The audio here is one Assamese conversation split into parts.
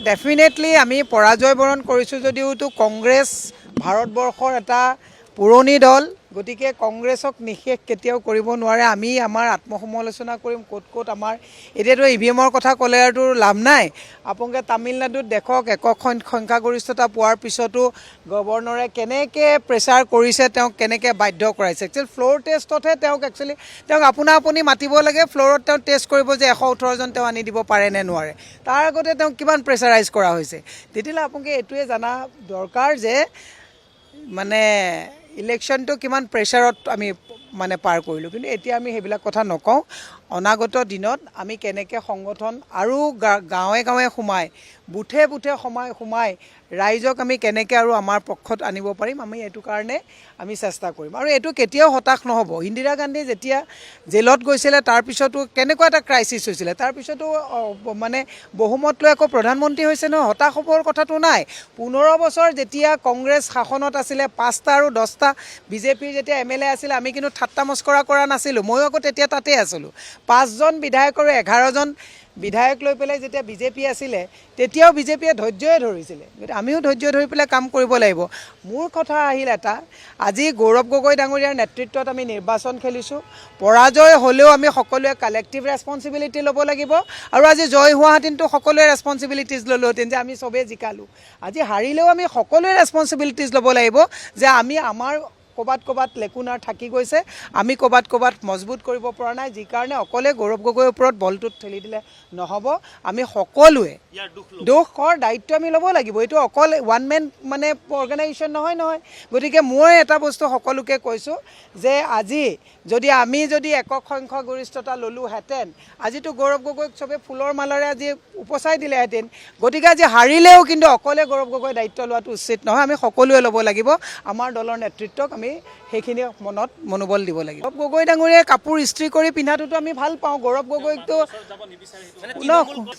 ডেফিনেটলি আমি পৰাজয় বৰণ কৰিছোঁ যদিওতো কংগ্ৰেছ ভাৰতবৰ্ষৰ এটা পুৰণি দল গতিকে কংগ্ৰেছক নিষেধ কেতিয়াও কৰিব নোৱাৰে আমি আমাৰ আত্মসমালোচনা কৰিম ক'ত আমাৰ এতিয়াতো ইভিএমৰ কথা ক'লে আৰু লাভ নাই আপোনালোকে তামিলনাডুত দেখক একক সংখ্যাগৰিষ্ঠতা পোৱাৰ পিছতো গভৰ্ণৰে কেনেকৈ প্ৰেছাৰ কৰিছে তেওঁক কেনেকৈ বাধ্য কৰাইছে একচুৱেলি ফ্ল'ৰ টেষ্টতহে তেওঁক আপুনি মাতিব লাগে ফ্ল'ৰত তেওঁ টেষ্ট কৰিব যে 118জন তেওঁ আনি দিব পাৰে নে নোৱাৰে তাৰ আগতে তেওঁক কিমান প্ৰেছাৰাইজ কৰা হৈছে তেতিয়াহ'লে আপোনালোকে এইটোৱে জানা দৰকাৰ যে মানে ইলেকশ্যনটো কিমান প্ৰেছাৰত আমি মানে পাৰ কৰিলোঁ কিন্তু এতিয়া আমি সেইবিলাক কথা নকওঁ অনাগত দিনত আমি কেনেকৈ সংগঠন আৰু গাঁৱে গাঁৱে সোমাই বুথে বুথে সোমাই ৰাইজক আমি কেনেকৈ আৰু আমাৰ পক্ষত আনিব পাৰিম আমি এইটো কাৰণে আমি চেষ্টা কৰিম আৰু এইটো কেতিয়াও হতাশ নহ'ব ইন্দিৰা গান্ধী যেতিয়া জেলত গৈছিলে তাৰপিছতো কেনেকুৱা এটা ক্ৰাইচিছ হৈছিলে তাৰপিছতো মানে বহুমত লৈ আকৌ প্ৰধানমন্ত্ৰী হৈছে নহয় হতাশ হ'বৰ কথাটো নাই 15 বছৰ যেতিয়া কংগ্ৰেছ শাসনত আছিলে 5টা আৰু 10টা বিজেপিৰ যেতিয়া MLA আছিলে আমি কিন্তু ঠাট্টা মস্কৰা কৰা নাছিলোঁ ময়ো আকৌ তেতিয়া তাতে আছিলোঁ 5জন বিধায়ক আৰু 11জন বিধায়ক লৈ পেলাই যেতিয়া বিজেপি আছিলে তেতিয়াও বিজেপিয়ে ধৈৰ্যই ধৰিছিলে আমিও ধৈৰ্য ধৰি পেলাই কাম কৰিব লাগিব মোৰ কথা আহিল এটা আজি গৌৰৱ গগৈ ডাঙৰীয়াৰ নেতৃত্বত আমি নিৰ্বাচন খেলিছোঁ পৰাজয় হ'লেও আমি সকলোৱে কালেক্টিভ ৰেছপঞ্চিবিলিটি ল'ব লাগিব আৰু আজি জয় হোৱাহেঁতেনতো সকলোৱে ৰেছপঞ্চিবিলিটিজ ল'লোহেঁতেন যে আমি চবেই জিকালোঁ আজি হাৰিলেও আমি সকলোৱে ৰেছপঞ্চিবিলিটিজ ল'ব লাগিব যে আমি আমাৰ ক'ৰবাত লেকুনাৰ থাকি গৈছে আমি ক'ৰবাত মজবুত কৰিব পৰা নাই যি কাৰণে অকলে গৌৰৱ গগৈৰ ওপৰত বলটোত ঠেলি দিলে নহ'ব আমি সকলোৱে দোষৰ দায়িত্ব আমি ল'ব লাগিব এইটো অকল ওৱান মেন মানে অৰ্গেনাইজেশ্যন নহয় গতিকে মই এটা বস্তু সকলোকে কৈছোঁ যে আজি আমি যদি একক সংখ্যাগৰিষ্ঠতা ল'লোহেঁতেন আজিতো গৌৰৱ গগৈক চবে ফুলৰ মালাৰে আজি উপচাই দিলেহেঁতেন গতিকে আজি হাৰিলেও কিন্তু অকলে গৌৰৱ গগৈ দায়িত্ব লোৱাটো উচিত নহয় আমি সকলোৱে ল'ব লাগিব আমাৰ দলৰ নেতৃত্বক আমি সেইখিনি মনত মনোবল দিব লাগিব গৌৰৱ গগৈ ডাঙৰীয়াই কাপোৰ ইস্ত্ৰি কৰি পিন্ধাটোতো আমি ভাল পাওঁ গৌৰৱ গগৈকতো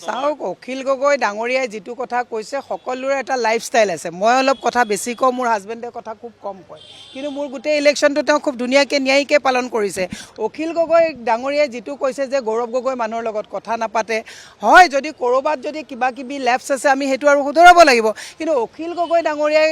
চাওক অখিল গগৈ ডাঙৰীয়াই যিটো কথা কৈছে সকলোৰে এটা লাইফষ্টাইল আছে মই অলপ কথা বেছি কওঁ মোৰ হাজবেণ্ডে কথা খুব কম কয় কিন্তু মোৰ গোটেই ইলেকশ্যনটো তেওঁ খুব ধুনীয়াকৈ ন্যায়িকৈ পালন কৰিছে অখিল গগৈ ডাঙৰীয়াই যিটো কৈছে যে গৌৰৱ গগৈ মানুহৰ লগত কথা নাপাতে হয় যদি ক'ৰবাত যদি কিবা কিবি লেপছ আছে আমি সেইটো আৰু শুধৰাব লাগিব কিন্তু অখিল গগৈ ডাঙৰীয়াই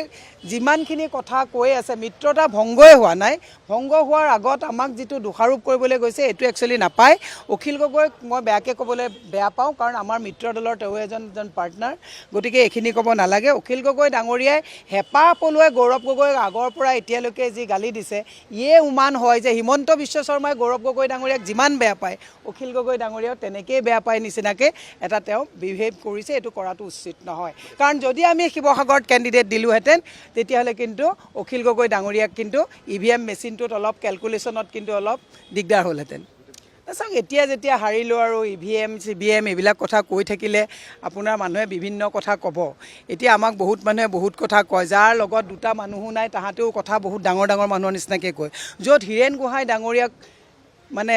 যিমানখিনি কথা কৈ আছে মিত্ৰতা ভংগই হোৱা নাই ভংগ হোৱাৰ আগত আমাক যিটো দোষাৰোপ কৰিবলৈ গৈছে এইটো একচুৱেলি নাপায় অখিল গগৈক মই বেয়াকৈ ক'বলৈ বেয়া পাওঁ কাৰণ আমাৰ মিত্ৰ দলৰ তেওঁ এজন পাৰ্টনাৰ গতিকে এইখিনি ক'ব নালাগে অখিল গগৈ ডাঙৰীয়াই হেঁপাহ পলুৱাই গৌৰৱ গগৈক আগৰ পৰা এতিয়ালৈকে যি গালি দিছে ইয়ে উমান হয় যে হিমন্ত বিশ্ব শৰ্মাই গৌৰৱ গগৈ ডাঙৰীয়াক যিমান বেয়া পায় অখিল গগৈ ডাঙৰীয়াও তেনেকেই বেয়া পায় নিচিনাকৈ এটা তেওঁ বিহেভ কৰিছে এইটো কৰাটো উচিত নহয় কাৰণ যদি আমি শিৱসাগৰত কেণ্ডিডেট দিলোহেঁতেন তেতিয়াহ'লে কিন্তু অখিল গগৈ ডাঙৰীয়াক কিন্তু EVM মেচিনটোত অলপ কেলকুলেশ্যনত কিন্তু অলপ দিগদাৰ হ'লহেঁতেন চাওক এতিয়া যেতিয়া হাৰিলোঁ আৰু EVM CVM এইবিলাক কথা কৈ থাকিলে আপোনাৰ মানুহে বিভিন্ন কথা ক'ব এতিয়া আমাক বহুত মানুহে বহুত কথা কয় যাৰ লগত দুটা মানুহো নাই তাহাঁতেও কথা বহুত ডাঙৰ মানুহৰ নিচিনাকৈ কয় য'ত হীৰেণ গোহাঁই ডাঙৰীয়াক মানে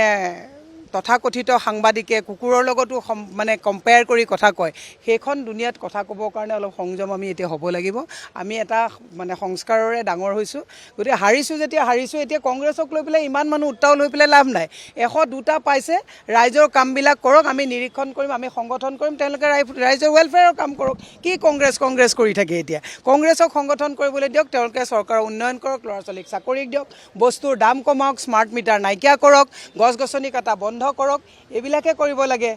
তথাকথিত সাংবাদিকে কুকুৰৰ লগতো মানে কম্পেয়াৰ কৰি কথা কয় সেইখন দুনিয়াত কথা ক'বৰ কাৰণে অলপ সংযম আমি এতিয়া হ'ব লাগিব আমি এটা মানে সংস্কাৰৰে ডাঙৰ হৈছোঁ গতিকে হাৰিছোঁ এতিয়া কংগ্ৰেছক লৈ পেলাই ইমান মানুহ উত্তাল হৈ পেলাই লাভ নাই 102টা পাইছে ৰাইজৰ কামবিলাক কৰক আমি নিৰীক্ষণ কৰিম আমি সংগঠন কৰিম তেওঁলোকে ৰাইজৰ ৱেলফেয়াৰৰ কাম কৰক কি কংগ্ৰেছ কৰি থাকে এতিয়া কংগ্ৰেছক সংগঠন কৰিবলৈ দিয়ক তেওঁলোকে চৰকাৰৰ উন্নয়ন কৰক ল'ৰা ছোৱালীক চাকৰি দিয়ক বস্তুৰ দাম কমাওক স্মাৰ্ট মিটাৰ নাইকিয়া কৰক গছ গছনি কটা বন্ধ কৰক এইবিলাকে কৰিব লাগে